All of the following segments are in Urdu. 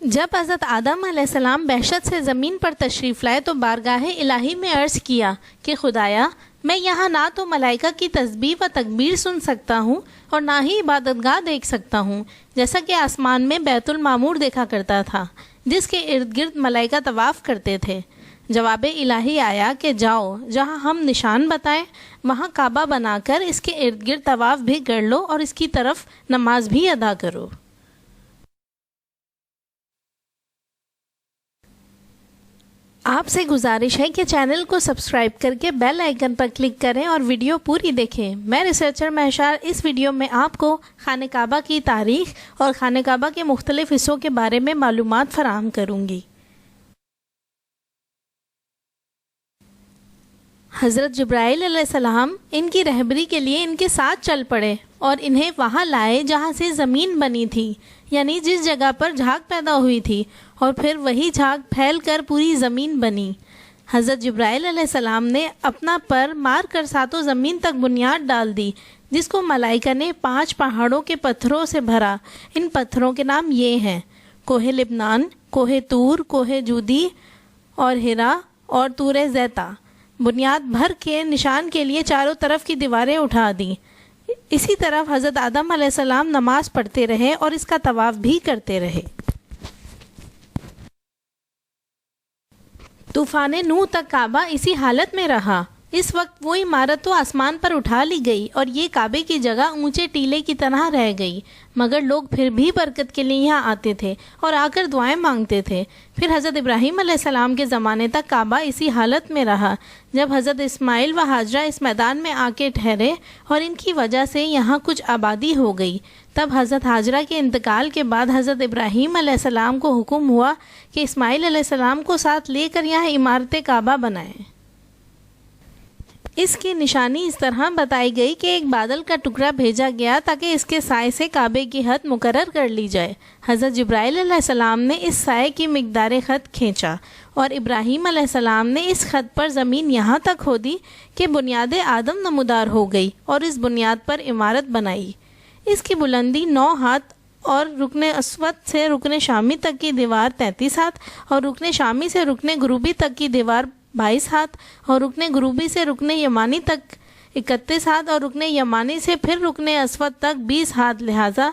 جب حضرت آدم علیہ السلام بہشت سے زمین پر تشریف لائے تو بارگاہ الہی میں عرض کیا کہ خدایا، میں یہاں نہ تو ملائکہ کی تسبیح و تکبیر سن سکتا ہوں اور نہ ہی عبادت گاہ دیکھ سکتا ہوں، جیسا کہ آسمان میں بیت المعمور دیکھا کرتا تھا جس کے ارد گرد ملائکہ طواف کرتے تھے۔ جواب الہی آیا کہ جاؤ، جہاں ہم نشان بتائیں وہاں کعبہ بنا کر اس کے ارد گرد طواف بھی کر لو اور اس کی طرف نماز بھی ادا کرو۔ آپ سے گزارش ہے کہ چینل کو سبسکرائب کر کے بیل آئیکن پر کلک کریں اور ویڈیو پوری دیکھیں۔ میں ریسرچر مہشار اس ویڈیو میں آپ کو خانہ کعبہ کی تاریخ اور خانہ کعبہ کے مختلف حصوں کے بارے میں معلومات فراہم کروں گی۔ حضرت جبرائیل علیہ السلام ان کی رہبری کے لیے ان کے ساتھ چل پڑے اور انہیں وہاں لائے جہاں سے زمین بنی تھی، یعنی جس جگہ پر جھاگ پیدا ہوئی تھی، اور پھر وہی جھاگ پھیل کر پوری زمین بنی۔ حضرت جبرائیل علیہ السلام نے اپنا پر مار کر ساتوں زمین تک بنیاد ڈال دی، جس کو ملائکہ نے 5 پہاڑوں کے پتھروں سے بھرا۔ ان پتھروں کے نام یہ ہیں: کوہ لبنان، کوہ طور، کوہ جودی اور ہرا اور طور زیتا۔ بنیاد بھر کے نشان کے لیے چاروں طرف کی دیواریں اٹھا دیں۔ اسی طرف حضرت آدم علیہ السلام نماز پڑھتے رہے اور اس کا طواف بھی کرتے رہے۔ طوفان نوح تک کعبہ اسی حالت میں رہا۔ اس وقت وہ عمارت تو آسمان پر اٹھا لی گئی اور یہ کعبے کی جگہ اونچے ٹیلے کی طرح رہ گئی، مگر لوگ پھر بھی برکت کے لیے یہاں آتے تھے اور آ کر دعائیں مانگتے تھے۔ پھر حضرت ابراہیم علیہ السلام کے زمانے تک کعبہ اسی حالت میں رہا۔ جب حضرت اسماعیل و ہاجرہ اس میدان میں آ کے ٹھہرے اور ان کی وجہ سے یہاں کچھ آبادی ہو گئی، تب حضرت ہاجرہ کے انتقال کے بعد حضرت ابراہیم علیہ السلام کو حکم ہوا کہ اسماعیل علیہ السلام کو ساتھ لے کر یہاں عمارت کعبہ بنائیں۔ اس کی نشانی اس طرح بتائی گئی کہ ایک بادل کا ٹکڑا بھیجا گیا تاکہ اس کے سائے سے کعبے کی حد مقرر کر لی جائے۔ حضرت جبرائیل علیہ السلام نے اس سائے کی مقدار خط کھینچا اور ابراہیم علیہ السلام نے اس خط پر زمین یہاں تک کھودی کہ بنیاد آدم نمودار ہو گئی اور اس بنیاد پر عمارت بنائی۔ اس کی بلندی 9 ہاتھ اور رکن اسود سے رکن شامی تک کی دیوار 33 ہاتھ اور رکن شامی سے رکن غروبی تک کی دیوار 22 ہاتھ اور رکن غروبی سے رکن یمانی تک 31 ہاتھ اور رکن یمانی سے پھر رکن اسود تک 20 ہاتھ، لہٰذا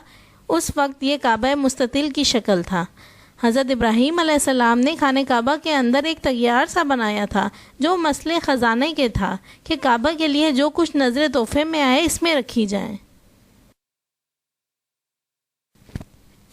اس وقت یہ کعبہ مستطیل کی شکل تھا۔ حضرت ابراہیم علیہ السلام نے خانہ کعبہ کے اندر ایک تغیار سا بنایا تھا جو مسئلے خزانے کے تھا کہ کعبہ کے لیے جو کچھ نظر تحفے میں آئے اس میں رکھی جائیں۔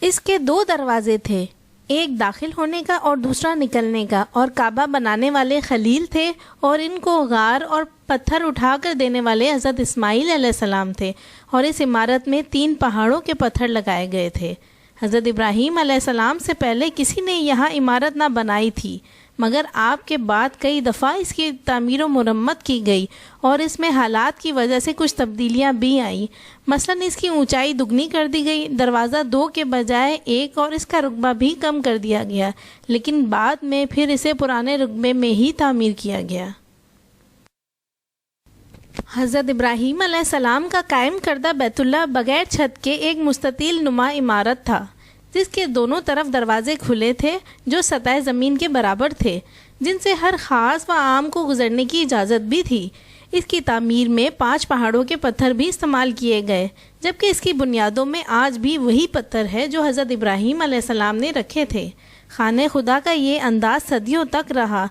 اس کے 2 دروازے تھے، ایک داخل ہونے کا اور دوسرا نکلنے کا، اور کعبہ بنانے والے خلیل تھے اور ان کو غار اور پتھر اٹھا کر دینے والے حضرت اسماعیل علیہ السلام تھے، اور اس عمارت میں 3 پہاڑوں کے پتھر لگائے گئے تھے۔ حضرت ابراہیم علیہ السلام سے پہلے کسی نے یہاں عمارت نہ بنائی تھی، مگر آپ کے بعد کئی دفعہ اس کی تعمیر و مرمت کی گئی اور اس میں حالات کی وجہ سے کچھ تبدیلیاں بھی آئیں۔ مثلاً اس کی اونچائی دگنی کر دی گئی، دروازہ 2 کے بجائے 1 اور اس کا رقبہ بھی کم کر دیا گیا، لیکن بعد میں پھر اسے پرانے رقبے میں ہی تعمیر کیا گیا۔ حضرت ابراہیم علیہ السلام کا قائم کردہ بیت اللہ بغیر چھت کے ایک مستطیل نما عمارت تھا جس کے دونوں طرف دروازے کھلے تھے جو سطح زمین کے برابر تھے، جن سے ہر خاص و عام کو گزرنے کی اجازت بھی تھی۔ اس کی تعمیر میں 5 پہاڑوں کے پتھر بھی استعمال کیے گئے، جبکہ اس کی بنیادوں میں آج بھی وہی پتھر ہے جو حضرت ابراہیم علیہ السلام نے رکھے تھے۔ خانہ خدا کا یہ انداز صدیوں تک رہا۔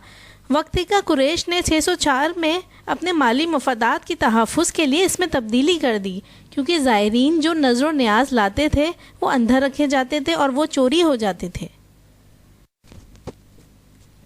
وقت کا قریش نے 604 میں اپنے مالی مفادات کی تحفظ کے لیے اس میں تبدیلی کر دی، کیونکہ زائرین جو نظر و نیاز لاتے تھے وہ اندر رکھے جاتے تھے اور وہ چوری ہو جاتے تھے۔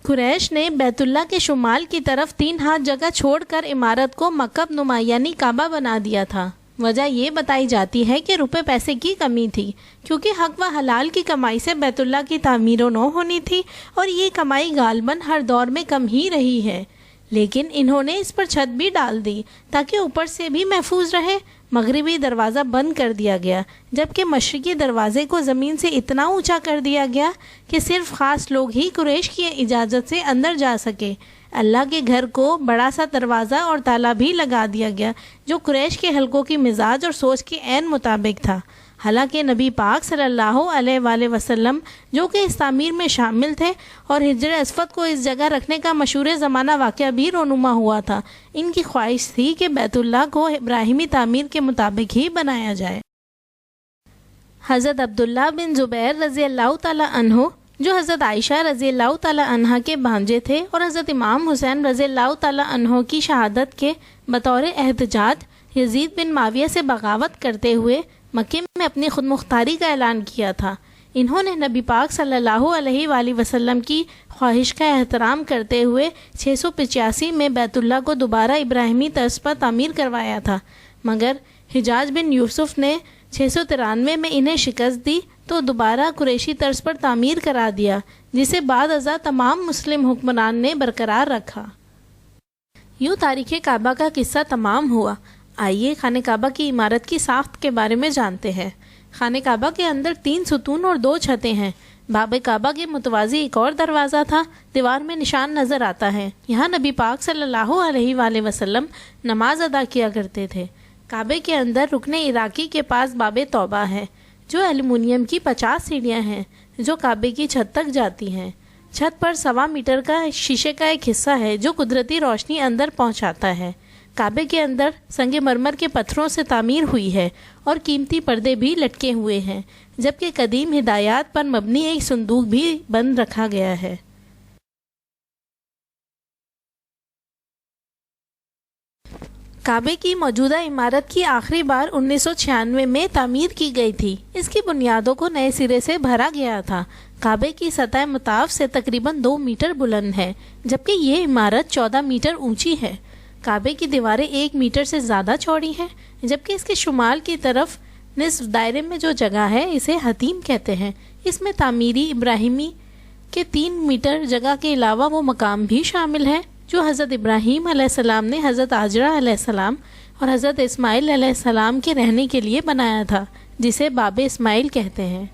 قریش نے بیت اللہ کے شمال کی طرف 3 ہاتھ جگہ چھوڑ کر عمارت کو مکعب نما یعنی کعبہ بنا دیا تھا۔ وجہ یہ بتائی جاتی ہے کہ روپے پیسے کی کمی تھی، کیونکہ حق و حلال کی کمائی سے بیت اللہ کی تعمیر و نو ہونی تھی، اور یہ کمائی غالباً ہر دور میں کم ہی رہی ہے، لیکن انہوں نے اس پر چھت بھی ڈال دی تاکہ اوپر سے بھی محفوظ رہے۔ مغربی دروازہ بند کر دیا گیا، جبکہ مشرقی دروازے کو زمین سے اتنا اونچا کر دیا گیا کہ صرف خاص لوگ ہی قریش کی اجازت سے اندر جا سکے۔ اللہ کے گھر کو بڑا سا دروازہ اور تالا بھی لگا دیا گیا جو قریش کے حلقوں کی مزاج اور سوچ کے عین مطابق تھا۔ حالانکہ نبی پاک صلی اللہ علیہ وآلہ وسلم جو کہ اس تعمیر میں شامل تھے اور حجر اسود کو اس جگہ رکھنے کا مشہور زمانہ واقعہ بھی رونما ہوا تھا، ان کی خواہش تھی کہ بیت اللہ کو ابراہیمی تعمیر کے مطابق ہی بنایا جائے۔ حضرت عبداللہ بن زبیر رضی اللہ تعالی عنہ جو حضرت عائشہ رضی اللہ تعالی عنہ کے بھانجے تھے اور حضرت امام حسین رضی اللہ تعالی عنہ کی شہادت کے بطور احتجاج یزید بن معاویہ سے بغاوت کرتے ہوئے مکے میں اپنی خود مختاری کا اعلان کیا تھا، انہوں نے نبی پاک صلی اللہ علیہ وآلہ وسلم کی خواہش کا احترام کرتے ہوئے 685 میں بیت اللہ کو دوبارہ ابراہیمی طرز پر تعمیر کروایا تھا، مگر حجاج بن یوسف نے 693 میں انہیں شکست دی تو دوبارہ قریشی طرز پر تعمیر کرا دیا، جسے بعد ازاں تمام مسلم حکمران نے برقرار رکھا۔ یوں تاریخ کعبہ کا قصہ تمام ہوا۔ آئیے خانہ کعبہ کی عمارت کی ساخت کے بارے میں جانتے ہیں۔ خانہ کعبہ کے اندر 3 ستون اور 2 چھتیں ہیں۔ باب کعبہ کے متوازی ایک اور دروازہ تھا، دیوار میں نشان نظر آتا ہے، یہاں نبی پاک صلی اللہ علیہ وآلہ وسلم نماز ادا کیا کرتے تھے۔ کعبے کے اندر رکن عراقی کے پاس باب توبہ ہے، جو ایلومینیم کی 50 سیڑھیاں ہیں جو کعبے کی چھت تک جاتی ہیں۔ چھت پر 1.25 میٹر کا شیشے کا ایک حصہ ہے جو قدرتی روشنی اندر پہنچاتا ہے۔ کعبے کے اندر سنگ مرمر کے پتھروں سے تعمیر ہوئی ہے اور قیمتی پردے بھی لٹکے ہوئے ہیں، جبکہ قدیم ہدایات پر مبنی ایک صندوق بھی بند رکھا گیا ہے۔ کعبے کی موجودہ عمارت کی آخری بار 1996 میں تعمیر کی گئی تھی۔ اس کی بنیادوں کو نئے سرے سے بھرا گیا تھا۔ کعبے کی سطح مطاف سے تقریباً 2 میٹر بلند ہے، جبکہ یہ عمارت 14 میٹر اونچی ہے۔ کعبے کی دیواریں 1 میٹر سے زیادہ چوڑی ہیں، جبکہ اس کے شمال کی طرف نصف دائرے میں جو جگہ ہے اسے حتیم کہتے ہیں۔ اس میں تعمیری ابراہیمی کے 3 میٹر جگہ کے علاوہ وہ مقام بھی شامل ہے جو حضرت ابراہیم علیہ السلام نے حضرت ہاجرہ علیہ السلام اور حضرت اسماعیل علیہ السلام کے رہنے کے لیے بنایا تھا، جسے باب اسماعیل کہتے ہیں۔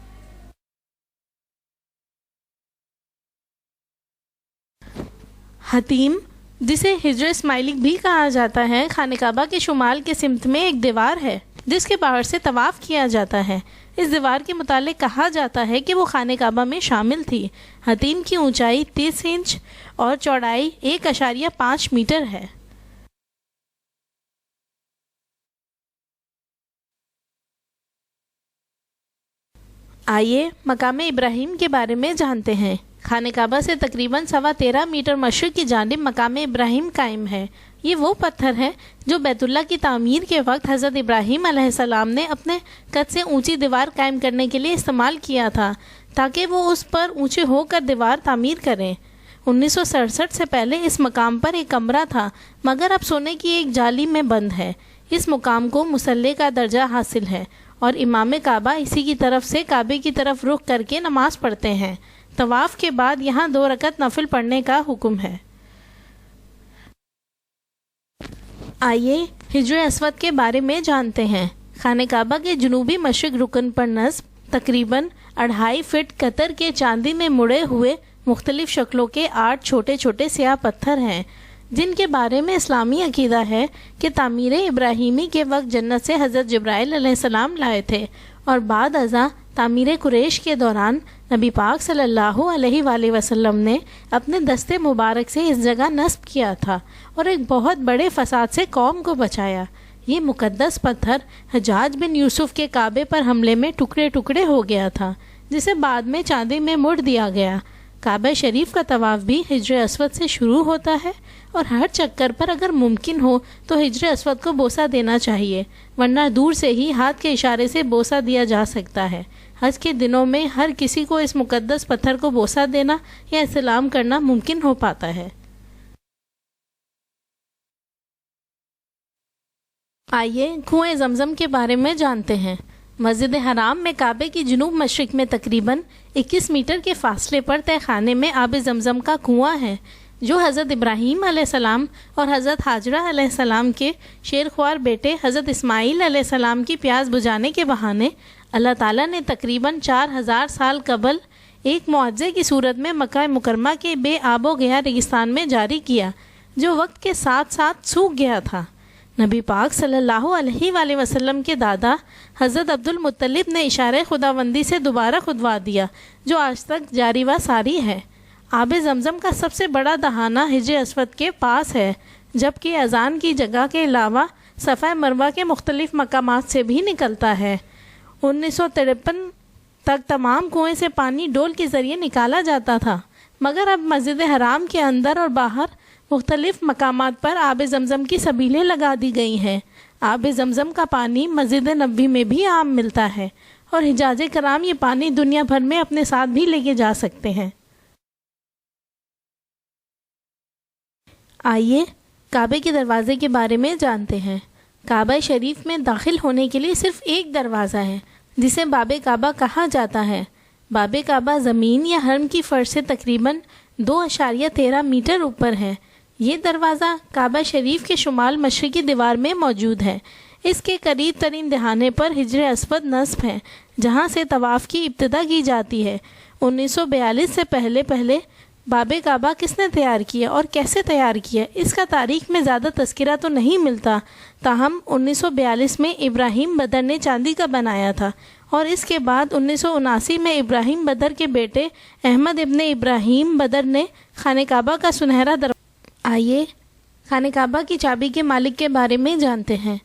حتیم، جسے حجر اسماعیلی بھی کہا جاتا ہے، خانہ کعبہ کے شمال کے سمت میں ایک دیوار ہے جس کے باہر سے طواف کیا جاتا ہے۔ اس دیوار کے متعلق کہا جاتا ہے کہ وہ خانہ کعبہ میں شامل تھی۔ حتیم کی اونچائی 30 انچ اور چوڑائی 1.5 میٹر ہے۔ آئیے مقام ابراہیم کے بارے میں جانتے ہیں۔ خانہ کعبہ سے تقریباً 13.25 میٹر مشرق کی جانب مقام ابراہیم قائم ہے۔ یہ وہ پتھر ہے جو بیت اللہ کی تعمیر کے وقت حضرت ابراہیم علیہ السلام نے اپنے قد سے اونچی دیوار قائم کرنے کے لیے استعمال کیا تھا تاکہ وہ اس پر اونچے ہو کر دیوار تعمیر کریں۔ 1967 سے پہلے اس مقام پر ایک کمرہ تھا، مگر اب سونے کی ایک جالی میں بند ہے۔ اس مقام کو مصلی کا درجہ حاصل ہے اور امام کعبہ اسی کی طرف سے کعبے کی طرف رخ کر کے نماز پڑھتے ہیں۔ طواف کے بعد یہاں 2 رکعت نفل پڑھنے کا حکم ہے۔ آئیے حجر اسود کے بارے میں جانتے ہیں۔ خانہ کعبہ کے جنوبی مشرق رکن پر نصب تقریباً 2.5 فٹ قطر کے چاندی میں مڑے ہوئے مختلف شکلوں کے 8 چھوٹے چھوٹے سیاہ پتھر ہیں، جن کے بارے میں اسلامی عقیدہ ہے کہ تعمیر ابراہیمی کے وقت جنت سے حضرت جبرائیل علیہ السلام لائے تھے اور بعد ازاں تعمیر قریش کے دوران نبی پاک صلی اللہ علیہ وآلہ وسلم نے اپنے دستے مبارک سے اس جگہ نصب کیا تھا اور ایک بہت بڑے فساد سے قوم کو بچایا۔ یہ مقدس پتھر حجاج بن یوسف کے کعبے پر حملے میں ٹکڑے ٹکڑے ہو گیا تھا، جسے بعد میں چاندی میں مڑ دیا گیا۔ کعبہ شریف کا طواف بھی حجر اسود سے شروع ہوتا ہے اور ہر چکر پر اگر ممکن ہو تو حجر اسود کو بوسہ دینا چاہیے، ورنہ دور سے ہی ہاتھ کے اشارے سے بوسہ دیا جا سکتا ہے۔ حج کے دنوں میں ہر کسی کو اس مقدس پتھر کو بوسہ دینا یا استلام کرنا ممکن ہو پاتا ہے۔ آئیے کنویں زمزم کے بارے میں جانتے ہیں۔ مسجد حرام میں کعبے کی جنوب مشرق میں تقریباً 21 میٹر کے فاصلے پر تہہ خانے میں آب زمزم کا کنواں ہے، جو حضرت ابراہیم علیہ السلام اور حضرت ہاجرہ علیہ السلام کے شیرخوار بیٹے حضرت اسماعیل علیہ السلام کی پیاس بجھانے کے بہانے اللہ تعالیٰ نے تقریباً 4000 سال قبل ایک معجزے کی صورت میں مکہ مکرمہ کے بے آب و گیا ریگستان میں جاری کیا، جو وقت کے ساتھ ساتھ سوکھ گیا تھا۔ نبی پاک صلی اللہ علیہ وآلہ وسلم کے دادا حضرت عبدالمطلب نے اشارہ خداوندی سے دوبارہ کھدوا دیا، جو آج تک جاری و ساری ہے۔ آب زمزم کا سب سے بڑا دہانہ حجر اسود کے پاس ہے، جبکہ اذان کی جگہ کے علاوہ صفا مروہ کے مختلف مقامات سے بھی نکلتا ہے۔ 1953 تک تمام کنویں سے پانی ڈول کے ذریعے نکالا جاتا تھا، مگر اب مسجد حرام کے اندر اور باہر مختلف مقامات پر آب زمزم کی سبیلیں لگا دی گئی ہیں۔ آب زمزم کا پانی مسجد نبوی میں بھی عام ملتا ہے، اور حجاج کرام یہ پانی دنیا بھر میں اپنے ساتھ بھی لے کے جا سکتے ہیں۔ آئیے کعبے کے دروازے کے بارے میں جانتے ہیں۔ کعبہ شریف میں داخل ہونے کے لیے صرف ایک دروازہ ہے، جسے باب کعبہ کہا جاتا ہے۔ باب کعبہ زمین یا حرم کی فرش سے تقریباً 2.13 میٹر اوپر ہے۔ یہ دروازہ کعبہ شریف کے شمال مشرقی دیوار میں موجود ہے۔ اس کے قریب ترین دہانے پر حجر اسود نصب ہے، جہاں سے طواف کی ابتدا کی جاتی ہے۔ 1942 سے پہلے باب کعبہ کس نے تیار کیا اور کیسے تیار کیا، اس کا تاریخ میں زیادہ تذکرہ تو نہیں ملتا، تاہم 1942 میں ابراہیم بدر نے چاندی کا بنایا تھا، اور اس کے بعد 1979 میں ابراہیم بدر کے بیٹے احمد ابن ابراہیم بدر نے خانہ کعبہ کا سنہرا آئیے خانہ کعبہ کی چابی کے مالک کے بارے میں جانتے ہیں۔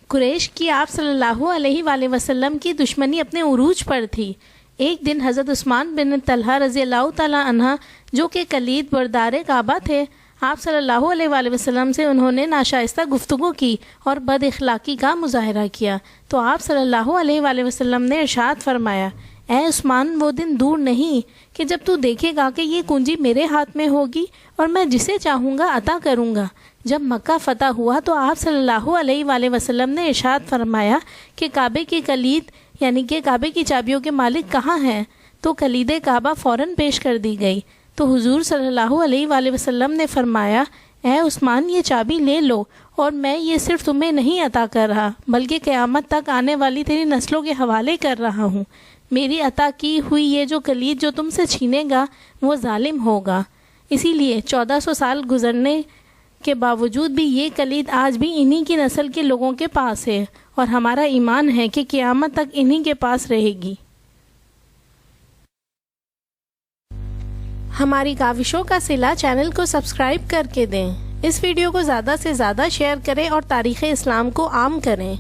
قریش کی آپ صلی اللہ علیہ وآلہ وسلم کی دشمنی اپنے عروج پر تھی۔ ایک دن حضرت عثمان بن طلحہ رضی اللہ تعالی عنہ، جو کہ کلید بردار کعبہ تھے، آپ صلی اللہ علیہ وآلہ وسلم سے انہوں نے ناشائستہ گفتگو کی اور بد اخلاقی کا مظاہرہ کیا، تو آپ صلی اللہ علیہ وآلہ وسلم نے ارشاد فرمایا، اے عثمان، وہ دن دور نہیں کہ جب تو دیکھے گا کہ یہ کنجی میرے ہاتھ میں ہوگی اور میں جسے چاہوں گا عطا کروں گا۔ جب مکہ فتح ہوا تو آپ صلی اللہ علیہ وآلہ وسلم نے ارشاد فرمایا کہ کعبے کی کلید یعنی کہ کعبے کی چابیوں کے مالک کہاں ہیں؟ تو کلید کعبہ فوراً پیش کر دی گئی، تو حضور صلی اللہ علیہ وآلہ وسلم نے فرمایا، اے عثمان، یہ چابی لے لو، اور میں یہ صرف تمہیں نہیں عطا کر رہا بلکہ قیامت تک آنے والی تیری نسلوں کے حوالے کر رہا ہوں۔ میری عطا کی ہوئی یہ جو کلید جو تم سے چھینے گا وہ ظالم ہوگا۔ اسی لیے 1400 سال گزرنے کے باوجود بھی یہ کلید آج بھی انہی کی نسل کے لوگوں کے پاس ہے، اور ہمارا ایمان ہے کہ قیامت تک انہی کے پاس رہے گی۔ ہماری کاوشوں کا صلہ چینل کو سبسکرائب کر کے دیں۔ اس ویڈیو کو زیادہ سے زیادہ شیئر کریں اور تاریخ اسلام کو عام کریں۔